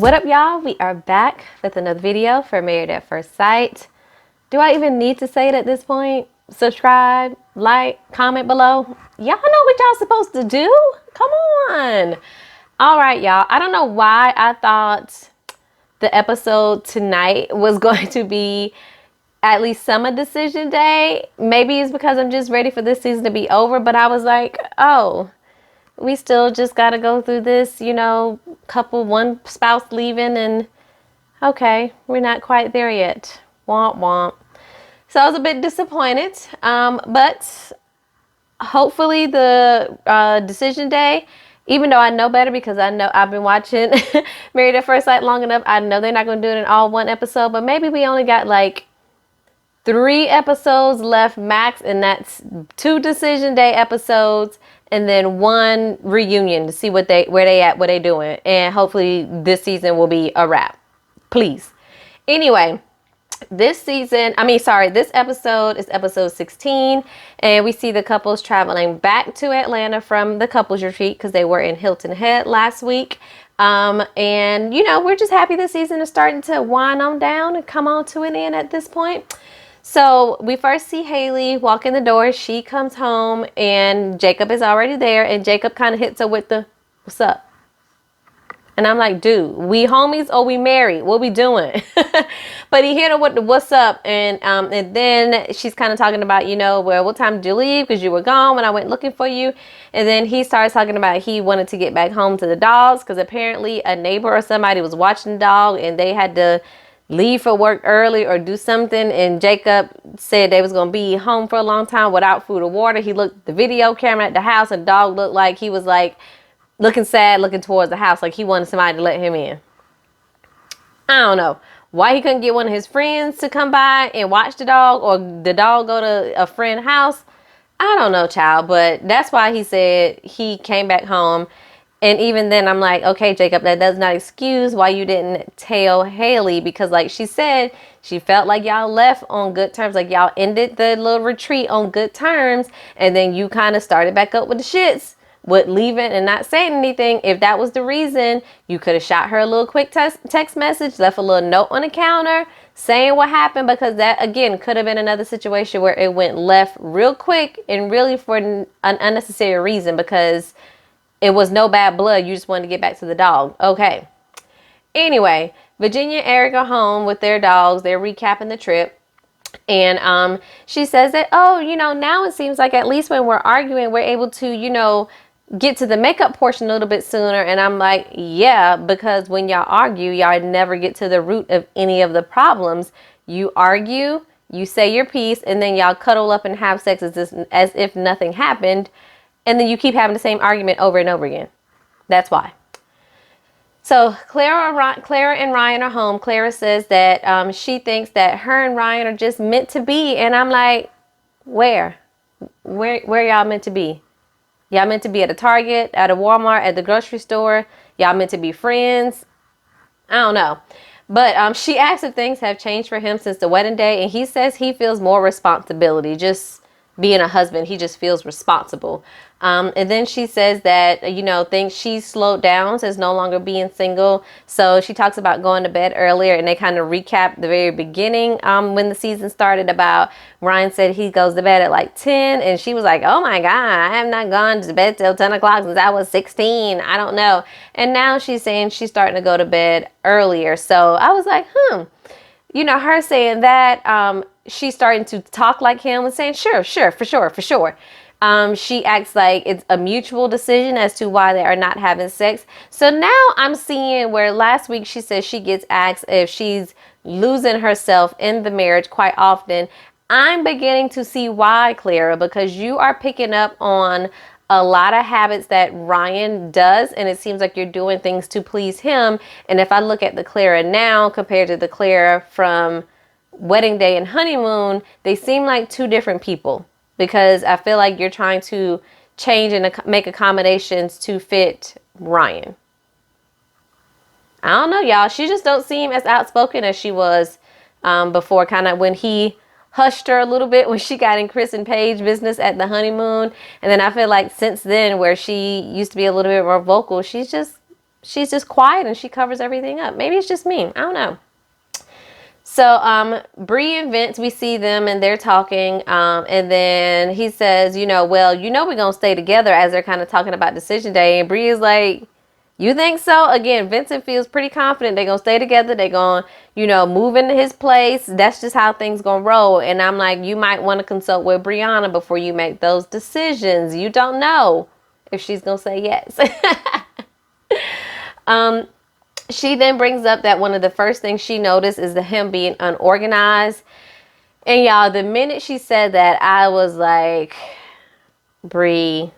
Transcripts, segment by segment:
What up, y'all? We are back with another video for Married at First Sight. Do I even need to say it at this point? Subscribe, like, comment below. Y'all know what y'all supposed to do? Come on. All right, y'all. I don't know why I thought the episode tonight was going to be at least summer decision day. Maybe it's because I'm just ready for this season to be over, but I was like, oh, we still just got to go through this, one spouse leaving, and okay, we're not quite there yet. Womp womp. So I was a bit disappointed, but hopefully the decision day, even though I know better because I know I've been watching Married at First Sight long enough, I know they're not going to do it in all one episode, but maybe we only got like 3 episodes left max, and that's 2 decision day episodes and then 1 reunion to see where they at, what they doing, and hopefully this season will be a wrap. Please. Anyway, this episode is episode 16, and we see the couples traveling back to Atlanta from the couples retreat because they were in Hilton Head last week. And we're just happy the season is starting to wind on down and come on to an end at this point. So we first see Haley walk in the door. She comes home and Jacob is already there, and Jacob kind of hits her with the, "What's up?" And I'm like, dude, we homies or we married? What we doing? But he hit her with the "what's up?" And then she's kind of talking about, well, what time did you leave? Because you were gone when I went looking for you. And then he starts talking about he wanted to get back home to the dogs because apparently a neighbor or somebody was watching the dog and they had to leave for work early or do something, and Jacob said they was gonna be home for a long time without food or water. He looked at the video camera at the house, and dog looked like he was like looking sad, looking towards the house, like he wanted somebody to let him in. I don't know why he couldn't get one of his friends to come by and watch the dog, or the dog go to a friend's house. I don't know, child, but that's why he said he came back home. And even then, I'm like, okay, Jacob, that does not excuse why you didn't tell Haley, because like she said, she felt like y'all left on good terms, like y'all ended the little retreat on good terms, and then you kind of started back up with the shits with leaving and not saying anything. If that was the reason, you could have shot her a little quick text message, left a little note on the counter saying what happened, because that, again, could have been another situation where it went left real quick and really for an unnecessary reason, because it was no bad blood. You just wanted to get back to the dog. Okay. Anyway, Virginia and Eric are home with their dogs. They're recapping the trip. And she says that, oh, now it seems like at least when we're arguing, we're able to, get to the makeup portion a little bit sooner. And I'm like, yeah, because when y'all argue, y'all never get to the root of any of the problems. You argue, you say your piece, and then y'all cuddle up and have sex as if nothing happened. And then you keep having the same argument over and over again. That's why. So Clara and Ryan are home. Clara says that she thinks that her and Ryan are just meant to be. And I'm like, where y'all meant to be? Y'all meant to be at a Target, at a Walmart, at the grocery store. Y'all meant to be friends. I don't know. But she asks if things have changed for him since the wedding day. And he says he feels more responsibility. Just being a husband, he just feels responsible. And then she says that, thinks she's slowed down since no longer being single. So she talks about going to bed earlier, and they kind of recap the very beginning when the season started about Ryan said he goes to bed at like 10. And she was like, oh my God, I have not gone to bed till 10 o'clock since I was 16. I don't know. And now she's saying she's starting to go to bed earlier. So I was like, her saying that, she's starting to talk like him and saying, sure, for sure. She acts like it's a mutual decision as to why they are not having sex. So now I'm seeing where last week she says she gets asked if she's losing herself in the marriage quite often. I'm beginning to see why, Clara, because you are picking up on a lot of habits that Ryan does, and it seems like you're doing things to please him. And if I look at the Clara now compared to the Clara from wedding day and honeymoon, they seem like 2 different people, because I feel like you're trying to change and make accommodations to fit Ryan. I don't know, y'all. She just don't seem as outspoken as she was before, kind of when he hushed her a little bit when she got in Chris and Paige business at the honeymoon. And then I feel like since then, where she used to be a little bit more vocal, she's just she's just quiet and she covers everything up. Maybe it's just me. I don't know. So Bree and Vince, we see them and they're talking. And then he says, well, we're going to stay together, as they're kind of talking about decision day. And Bree is like, you think so? Again, Vincent feels pretty confident they're going to stay together. They're going to, move into his place. That's just how things going to roll. And I'm like, you might want to consult with Brianna before you make those decisions. You don't know if she's going to say yes. She then brings up that one of the first things she noticed is him being unorganized. And y'all, the minute she said that, I was like, Bree,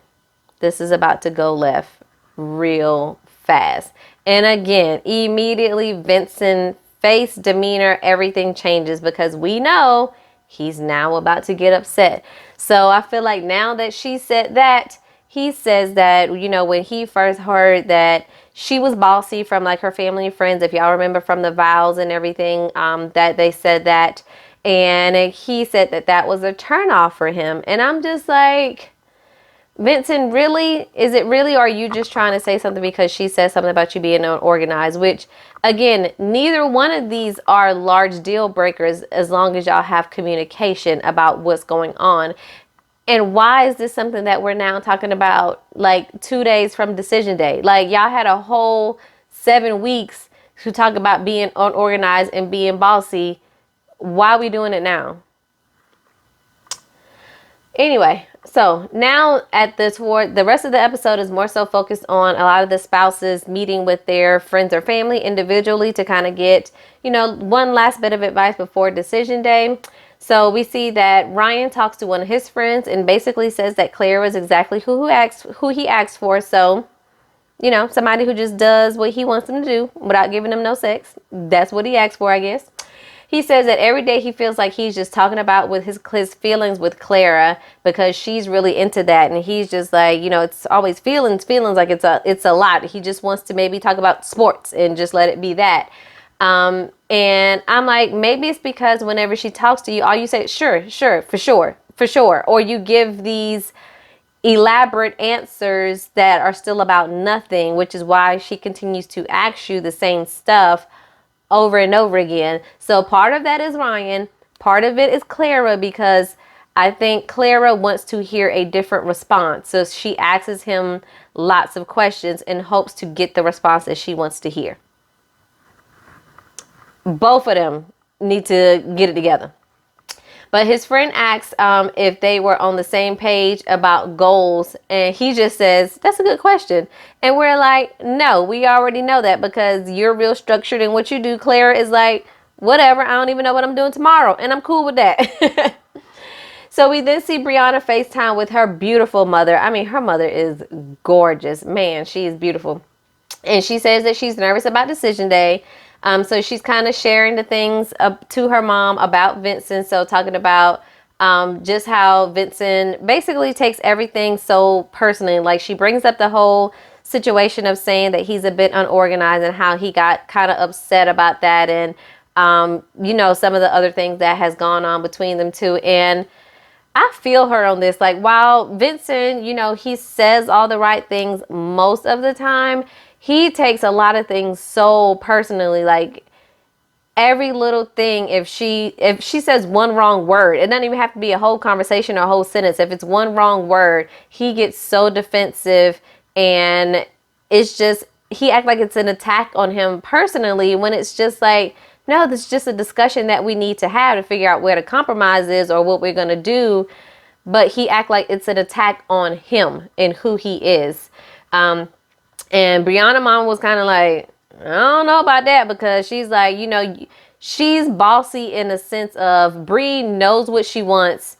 this is about to go left real fast. And again, immediately Vincent's face, demeanor, everything changes because we know he's now about to get upset. So I feel like now that she said that, he says that, when he first heard that she was bossy from like her family and friends, if y'all remember from the vows and everything, that they said that. And he said that that was a turnoff for him. And I'm just like, Vincent, really? Is it really? Or are you just trying to say something because she said something about you being unorganized? Which, again, neither one of these are large deal breakers as long as y'all have communication about what's going on. And why is this something that we're now talking about like 2 days from decision day? Like, y'all had a whole 7 weeks to talk about being unorganized and being bossy. Why are we doing it now? Anyway, so now the rest of the episode is more so focused on a lot of the spouses meeting with their friends or family individually to kind of get, one last bit of advice before decision day. So we see that Ryan talks to one of his friends and basically says that Claire is exactly who he asked for. So, somebody who just does what he wants them to do without giving them no sex. That's what he asked for, I guess. He says that every day he feels like he's just talking about with his feelings with Clara because she's really into that. And he's just like, it's always feelings like it's a lot. He just wants to maybe talk about sports and just let it be that. And I'm like, maybe it's because whenever she talks to you, all you say, sure, for sure. Or you give these elaborate answers that are still about nothing, which is why she continues to ask you the same stuff over and over again. So part of that is Ryan. Part of it is Clara, because I think Clara wants to hear a different response. So she asks him lots of questions in hopes to get the response that she wants to hear. Both of them need to get it together. But his friend asks if they were on the same page about goals. And he just says, that's a good question. And we're like, no, we already know that because you're real structured in what you do. Clara is like, whatever, I don't even know what I'm doing tomorrow. And I'm cool with that. So we then see Brianna FaceTime with her beautiful mother. I mean, her mother is gorgeous. Man, she is beautiful. And she says that she's nervous about decision day. So she's kind of sharing the things to her mom about Vincent. So talking about just how Vincent basically takes everything so personally. Like, she brings up the whole situation of saying that he's a bit unorganized and how he got kind of upset about that. And, some of the other things that has gone on between them two. And I feel her on this. Like, while Vincent, he says all the right things most of the time, he takes a lot of things so personally. Like, every little thing, if she says one wrong word, it doesn't even have to be a whole conversation or a whole sentence. If it's one wrong word, he gets so defensive, and it's just, he acts like it's an attack on him personally, when it's just like, no, this is just a discussion that we need to have to figure out where the compromise is or what we're going to do. But he acts like it's an attack on him and who he is. And Brianna mom was kind of like, I don't know about that, because she's like, she's bossy in the sense of Bree knows what she wants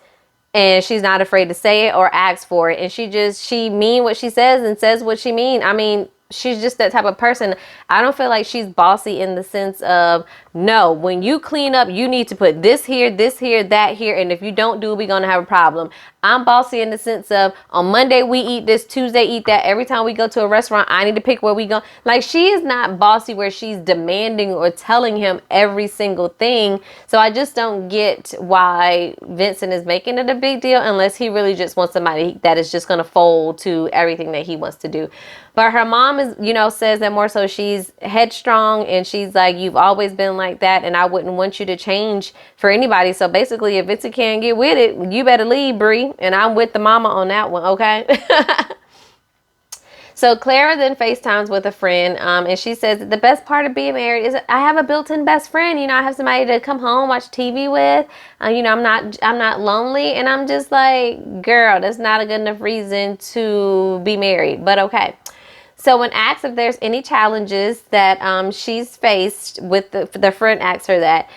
and she's not afraid to say it or ask for it. And she mean what she says and says what she mean. I mean, she's just that type of person. I don't feel like she's bossy in the sense of No, when you clean up, you need to put this here, that here. And if you don't do it, we're going to have a problem. I'm bossy in the sense of on Monday, we eat this, Tuesday, eat that. Every time we go to a restaurant, I need to pick where we go. Like, she is not bossy where she's demanding or telling him every single thing. So I just don't get why Vincent is making it a big deal unless he really just wants somebody that is just going to fold to everything that he wants to do. But her mom is, says that more so she's headstrong and she's like, you've always been like that and I wouldn't want you to change for anybody. So basically, if Vincent can't get with it, you better leave, Bree. And I'm with the mama on that one, okay? So Clara then FaceTimes with a friend, and she says that the best part of being married is I have a built-in best friend. I have somebody to come home, watch TV with. I'm not lonely. And I'm just like, girl, that's not a good enough reason to be married, but okay. So when asked if there's any challenges that she's faced with the friend asks her that,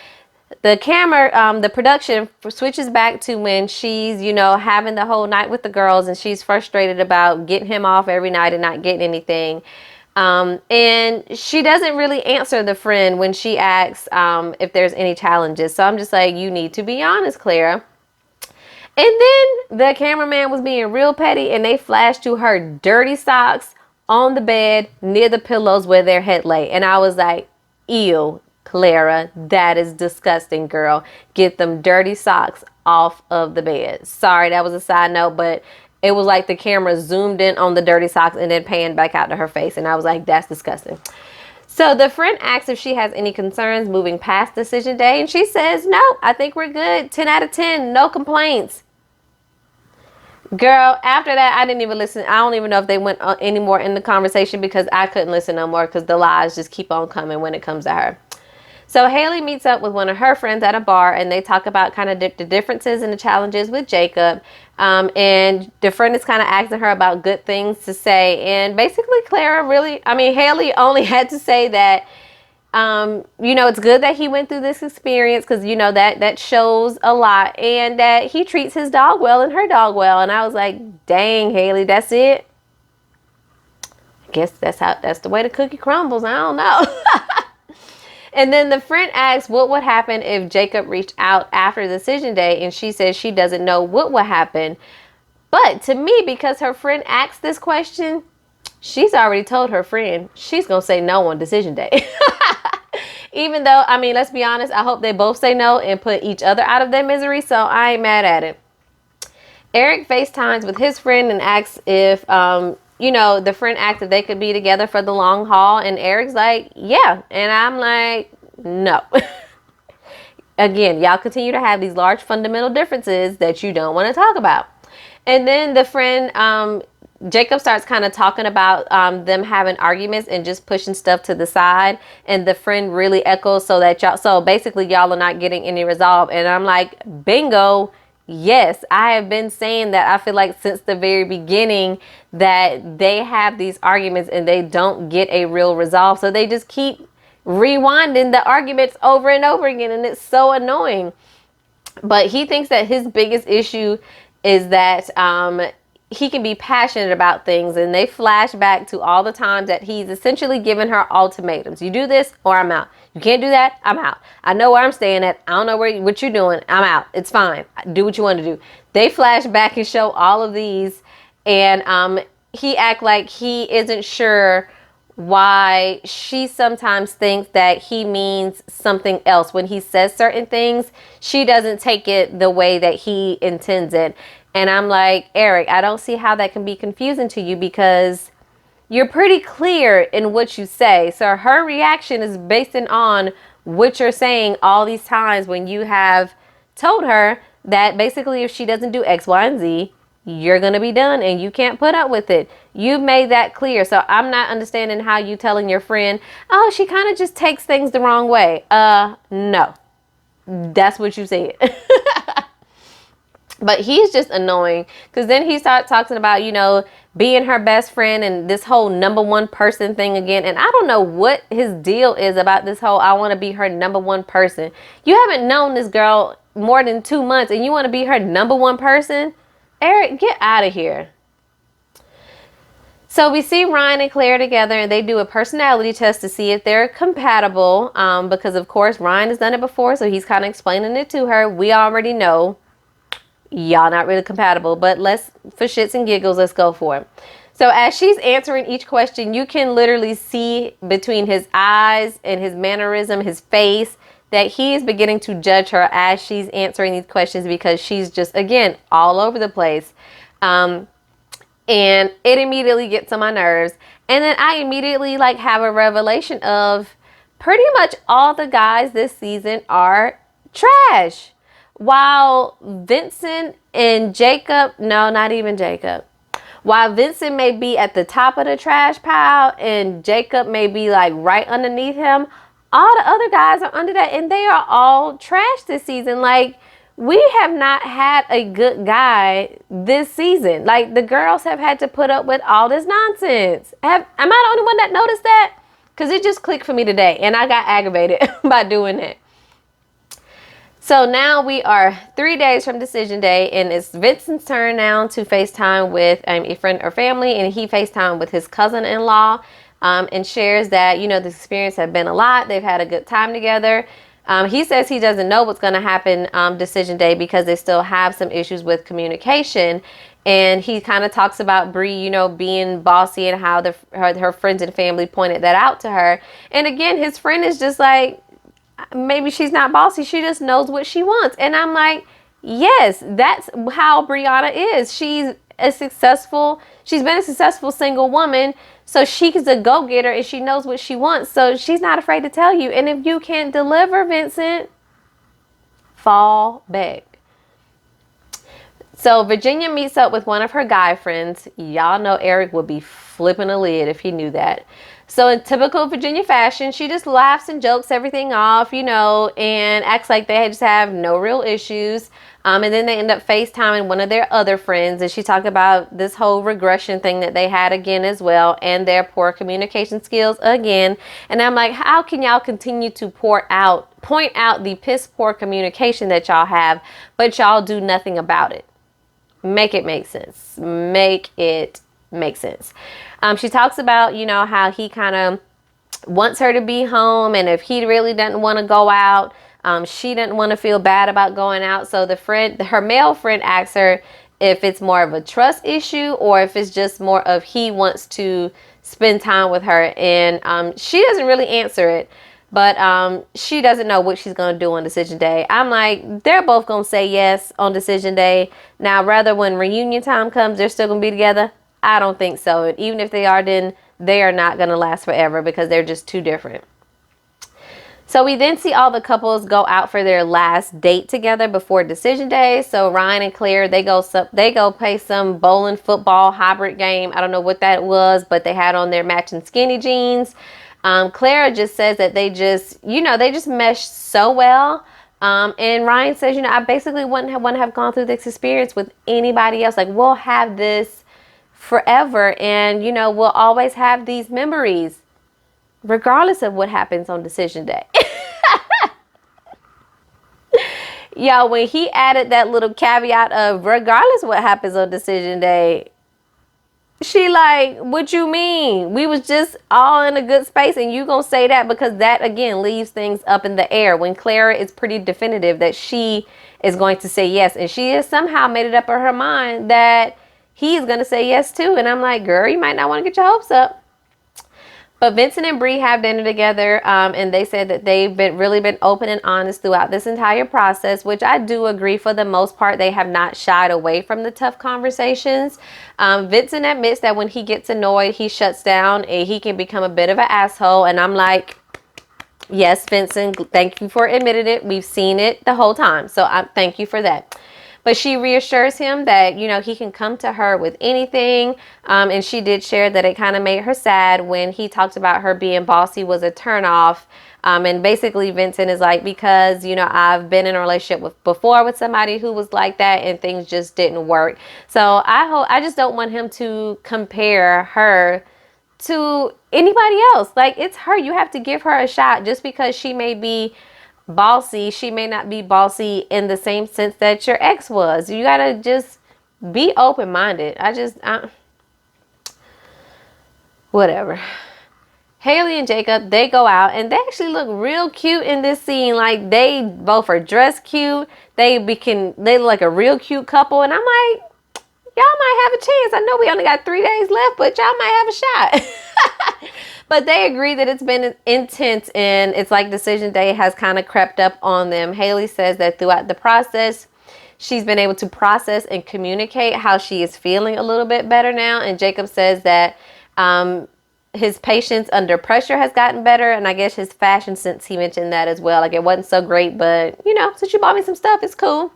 the camera, the production switches back to when she's, having the whole night with the girls and she's frustrated about getting him off every night and not getting anything. And she doesn't really answer the friend when she asks if there's any challenges. So I'm just like, you need to be honest, Clara. And then the cameraman was being real petty and they flashed to her dirty socks on the bed near the pillows where their head lay. And I was like, ew, Clara, that is disgusting, girl. Get them dirty socks off of the bed. Sorry, that was a side note, but it was like the camera zoomed in on the dirty socks and then panned back out to her face. And I was like, that's disgusting. So the friend asks if she has any concerns moving past decision day. And she says, no, I think we're good. 10 out of 10, no complaints. Girl, after that, I didn't even listen. I don't even know if they went anymore in the conversation because I couldn't listen no more because the lies just keep on coming when it comes to her. So Haley meets up with one of her friends at a bar and they talk about kind of the differences and the challenges with Jacob. And the friend is kind of asking her about good things to say. And basically Haley only had to say that, it's good that he went through this experience because, that shows a lot and that he treats his dog well and her dog well. And I was like, dang, Haley, that's it. I guess that's the way the cookie crumbles. I don't know. And then the friend asks what would happen if Jacob reached out after decision day. And she says she doesn't know what would happen. But to me, because her friend asked this question, she's already told her friend she's going to say no on decision day. Even though, let's be honest, I hope they both say no and put each other out of their misery. So I ain't mad at it. Eric FaceTimes with his friend and asks if, the friend asked if they could be together for the long haul. And Eric's like, yeah. And I'm like, no. Again, y'all continue to have these large fundamental differences that you don't want to talk about. And then the friend, Jacob starts kind of talking about them having arguments and just pushing stuff to the side. And the friend really echoes so basically y'all are not getting any resolve. And I'm like, bingo. Yes, I have been saying that. I feel like since the very beginning that they have these arguments and they don't get a real resolve. So they just keep rewinding the arguments over and over again. And it's so annoying. But he thinks that his biggest issue is that he can be passionate about things. And they flash back to all the times that he's essentially given her ultimatums. You do this or I'm out. You can't do that, I'm out. I know where I'm staying at. I don't know what you're doing. I'm out. It's fine. Do what you want to do. They flash back and show all of these. And he act like he isn't sure why she sometimes thinks that he means something else. When he says certain things, she doesn't take it the way that he intends it. And I'm like, Eric, I don't see how that can be confusing to you because you're pretty clear in what you say. So her reaction is based on what you're saying all these times when you have told her that basically if she doesn't do X, Y, and Z, you're going to be done and you can't put up with it. You've made that clear. So I'm not understanding how you telling your friend, oh, she kind of just takes things the wrong way. No, that's what you said. But he's just annoying because then he starts talking about, being her best friend and this whole number one person thing again. And I don't know what his deal is about this whole I want to be her number one person. You haven't known this girl more than 2 months and you want to be her number one person? Eric, get out of here. So we see Ryan and Claire together, and they do a personality test to see if they're compatible, because of course Ryan has done it before, so he's kind of explaining it to her. We already know y'all not really compatible, but let's, for shits and giggles, let's go for it. So as she's answering each question, you can literally see between his eyes and his mannerism, his face, that he is beginning to judge her as she's answering these questions, because she's just, again, all over the place. And it immediately gets on my nerves. And then I immediately like have a revelation of pretty much all the guys this season are trash. While Vincent and Jacob, no, not even Jacob. While Vincent may be at the top of the trash pile and Jacob may be like right underneath him, all the other guys are under that, and they are all trash this season. Like, we have not had a good guy this season. Like, the girls have had to put up with all this nonsense. Am I the only one that noticed that? Because it just clicked for me today, and I got aggravated by doing it. So now we are 3 days from decision day, and it's Vincent's turn now to FaceTime with a friend or family, and he FaceTime with his cousin-in-law, and shares that, you know, the experience has been a lot. They've had a good time together. He says he doesn't know what's going to happen decision day because they still have some issues with communication. And he kind of talks about Bree, you know, being bossy and how her friends and family pointed that out to her. And again, his friend is just like, maybe she's not bossy. She just knows what she wants. And I'm like, yes, that's how Brianna is. She's been a successful single woman. So she's a go-getter and she knows what she wants. So she's not afraid to tell you. And if you can't deliver, Vincent, fall back. So Virginia meets up with one of her guy friends. Y'all know Eric would be flipping a lid if he knew that. So in typical Virginia fashion, she just laughs and jokes everything off, you know, and acts like they just have no real issues. And then they end up FaceTiming one of their other friends, and she talked about this whole regression thing that they had again as well, and their poor communication skills again. And I'm like, how can y'all continue to point out the piss poor communication that y'all have, but y'all do nothing about it? Make it make sense. Make it make sense. She talks about, you know, how he kind of wants her to be home, and if he really doesn't want to go out, she didn't want to feel bad about going out. So her male friend asks her if it's more of a trust issue or if it's just more of he wants to spend time with her. And she doesn't really answer it, but she doesn't know what she's going to do on decision day. I'm like, they're both going to say yes on decision day. Now, rather when reunion time comes, they're still going to be together. I don't think so. And even if they are, then they are not going to last forever because they're just too different. So we then see all the couples go out for their last date together before decision day. So Ryan and Claire, they go play some bowling football hybrid game. I don't know what that was, but they had on their matching skinny jeans. Claire just says that they just mesh so well. And Ryan says, I basically wouldn't want to have gone through this experience with anybody else. Like, we'll have this forever, and we'll always have these memories regardless of what happens on decision day. Yo, when he added that little caveat of regardless what happens on decision day, she like, what you mean? We was just all in a good space and you gonna say that? Because that again leaves things up in the air when Clara is pretty definitive that she is going to say yes, and she has somehow made it up in her mind that he is gonna say yes too. And I'm like, girl, you might not want to get your hopes up. But Vincent and Bree have dinner together, and they said that they've really been open and honest throughout this entire process, which I do agree for the most part. They have not shied away from the tough conversations. Vincent admits that when he gets annoyed, he shuts down and he can become a bit of an asshole. And I'm like, yes, Vincent, thank you for admitting it. We've seen it the whole time. So I thank you for that. But she reassures him that, he can come to her with anything. And she did share that it kind of made her sad when he talked about her being bossy was a turnoff. And basically Vincent is like, because, I've been in a relationship before with somebody who was like that and things just didn't work. So I just don't want him to compare her to anybody else. Like, it's her. You have to give her a shot. Just because she may be bossy, she may not be bossy in the same sense that your ex was. You gotta just be open-minded. Whatever. Haley and Jacob, they go out and they actually look real cute in this scene. Like, they both are dressed cute. They look like a real cute couple. And I'm like, y'all might have a chance. I know we only got 3 days left, but y'all might have a shot. But they agree that it's been intense and it's like decision day has kind of crept up on them. Haley says that throughout the process, she's been able to process and communicate how she is feeling a little bit better now. And Jacob says that his patience under pressure has gotten better. And I guess his fashion sense, he mentioned that as well. Like, it wasn't so great, but you know, since you bought me some stuff, it's cool.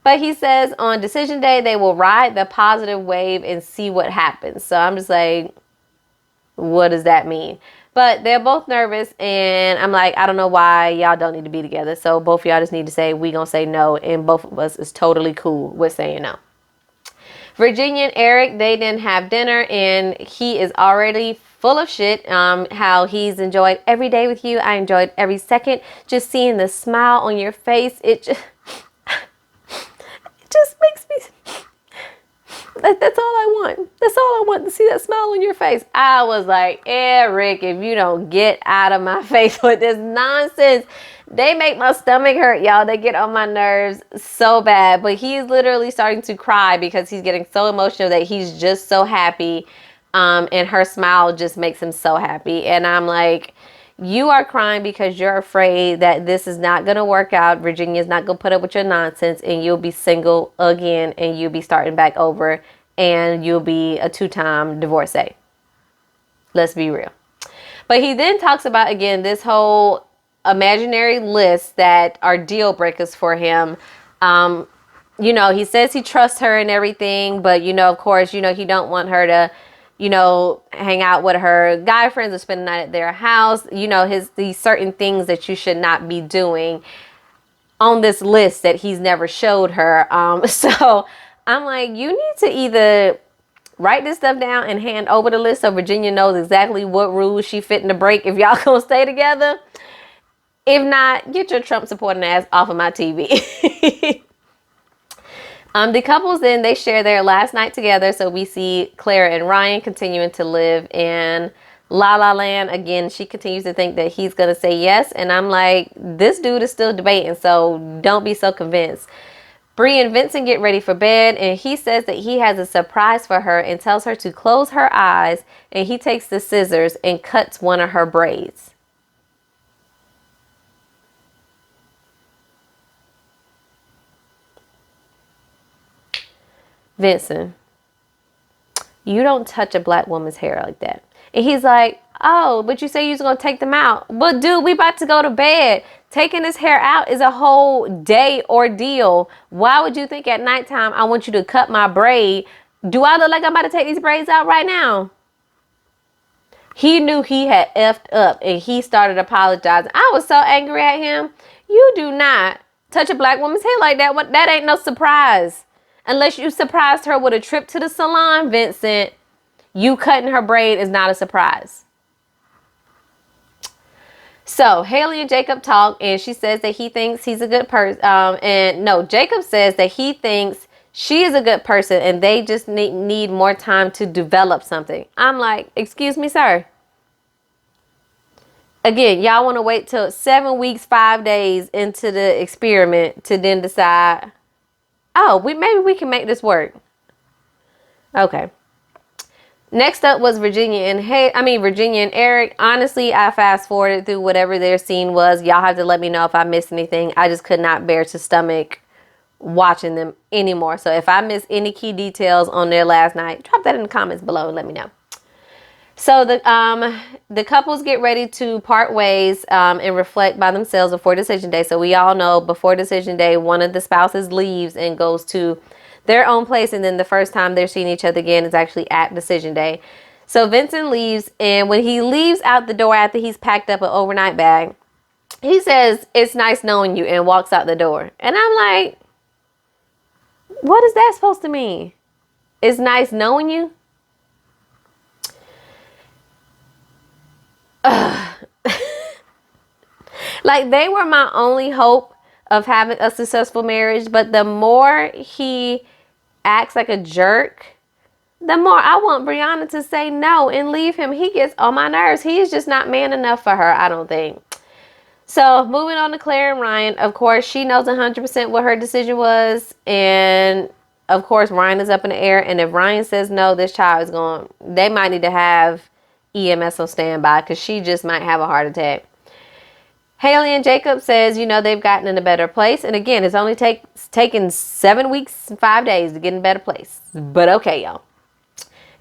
But he says on decision day, they will ride the positive wave and see what happens. So I'm just like, what does that mean? But they're both nervous. And I'm like, I don't know why y'all don't need to be together. So both of y'all just need to say, we gonna say no. And both of us is totally cool with saying no. Virginia and Eric, they didn't have dinner. And he is already full of shit. How he's enjoyed every day with you. I enjoyed every second. Just seeing the smile on your face. It just makes me, that's all I want. That's all I want, to see that smile on your face. I was like, Eric, if you don't get out of my face with this nonsense. They make my stomach hurt, y'all. They get on my nerves so bad. But he's literally starting to cry because he's getting so emotional that he's just so happy. And her smile just makes him so happy. And I'm like, you are crying because you're afraid that this is not going to work out. Virginia's not going to put up with your nonsense, and you'll be single again, and you'll be starting back over, and you'll be a 2-time divorcee. Let's be real. But he then talks about, again, this whole imaginary list that are deal breakers for him. You know, he says he trusts her and everything, but, you know, of course, you know, he don't want her to, you know, hang out with her guy friends or spend the night at their house. You know, these certain things that you should not be doing on this list that he's never showed her. So I'm like, you need to either write this stuff down and hand over the list so Virginia knows exactly what rules she fitting to break if y'all gonna stay together. If not, get your Trump supporting ass off of my TV. The couples then, they share their last night together. So we see Clara and Ryan continuing to live in La La Land. Again, she continues to think that he's going to say yes. And I'm like, this dude is still debating. So don't be so convinced. Bree and Vincent get ready for bed. And he says that he has a surprise for her and tells her to close her eyes. And he takes the scissors and cuts one of her braids. Vincent, you don't touch a black woman's hair like that. And he's like, oh, but you say you're going to take them out. But dude, we about to go to bed. Taking his hair out is a whole day ordeal. Why would you think at nighttime I want you to cut my braid? Do I look like I'm about to take these braids out right now? He knew he had effed up and he started apologizing. I was so angry at him. You do not touch a black woman's hair like that. That ain't no surprise. Unless you surprised her with a trip to the salon, Vincent, you cutting her braid is not a surprise. So Haley and Jacob talk, and she says that he thinks he's a good person. Jacob says that he thinks she is a good person, and they just need more time to develop something. I'm like, excuse me, sir. Again, y'all want to wait till 7 weeks, 5 days into the experiment to then decide, oh, maybe we can make this work. Okay. Next up was Virginia and Eric. Honestly, I fast forwarded through whatever their scene was. Y'all have to let me know if I missed anything. I just could not bear to stomach watching them anymore. So if I miss any key details on their last night, drop that in the comments below and let me know. So the couples get ready to part ways and reflect by themselves before decision day. So we all know before decision day, one of the spouses leaves and goes to their own place. And then the first time they're seeing each other again is actually at decision day. So Vincent leaves. And when he leaves out the door after he's packed up an overnight bag, he says, it's nice knowing you, and walks out the door. And I'm like, what is that supposed to mean? It's nice knowing you? Like, they were my only hope of having a successful marriage, but the more he acts like a jerk, the more I want Brianna to say no and leave him. He gets on my nerves. He's just not man enough for her, I don't think. So moving on to Claire and Ryan. Of course, she knows 100% what her decision was. And of course, Ryan is up in the air. And if Ryan says no, this child is going, they might need to have EMS on standby because she just might have a heart attack. Haley and Jacob says, they've gotten in a better place. And again, it's only taken 7 weeks and 5 days to get in a better place. But okay, y'all.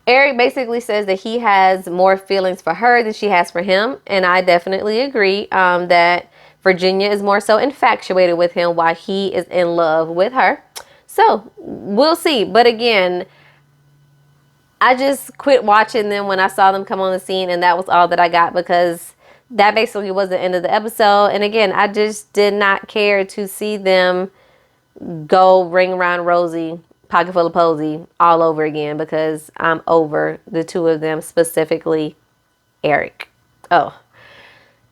Eric basically says that he has more feelings for her than she has for him. And I definitely agree that Virginia is more so infatuated with him while he is in love with her. So we'll see. But again, I just quit watching them when I saw them come on the scene. And that was all that I got because that basically was the end of the episode. And again, I just did not care to see them go ring around Rosie, pocket full of posy all over again because I'm over the two of them, specifically Eric. Oh.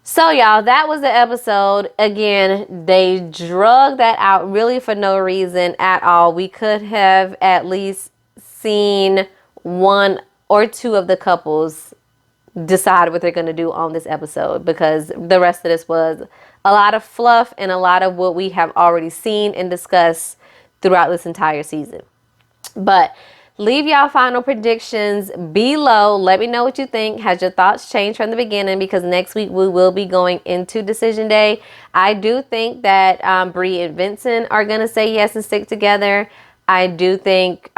So y'all, that was the episode. Again, they drug that out really for no reason at all. We could have at least seen one or two of the couples decide what they're going to do on this episode because the rest of this was a lot of fluff and a lot of what we have already seen and discussed throughout this entire season. But leave y'all final predictions below. Let me know what you think. Has your thoughts changed from the beginning? Because next week we will be going into Decision Day. I do think that Bree and Vincent are going to say yes and stick together. I do think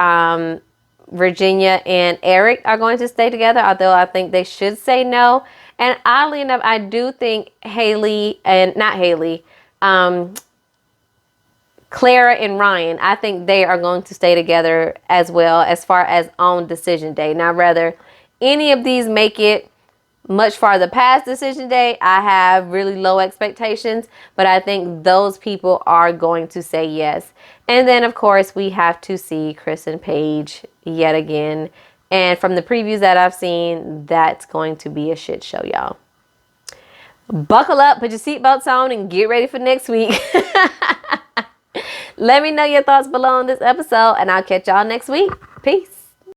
Virginia and Eric are going to stay together, although I think they should say no. And oddly enough, I do think Clara and Ryan, I think they are going to stay together as well as far as on Decision Day. Now, whether any of these make it much farther past Decision Day, I have really low expectations, but I think those people are going to say yes. And then, of course, we have to see Chris and Paige yet again. And from the previews that I've seen, that's going to be a shit show, y'all. Buckle up, put your seatbelts on, and get ready for next week. Let me know your thoughts below on this episode, and I'll catch y'all next week. Peace.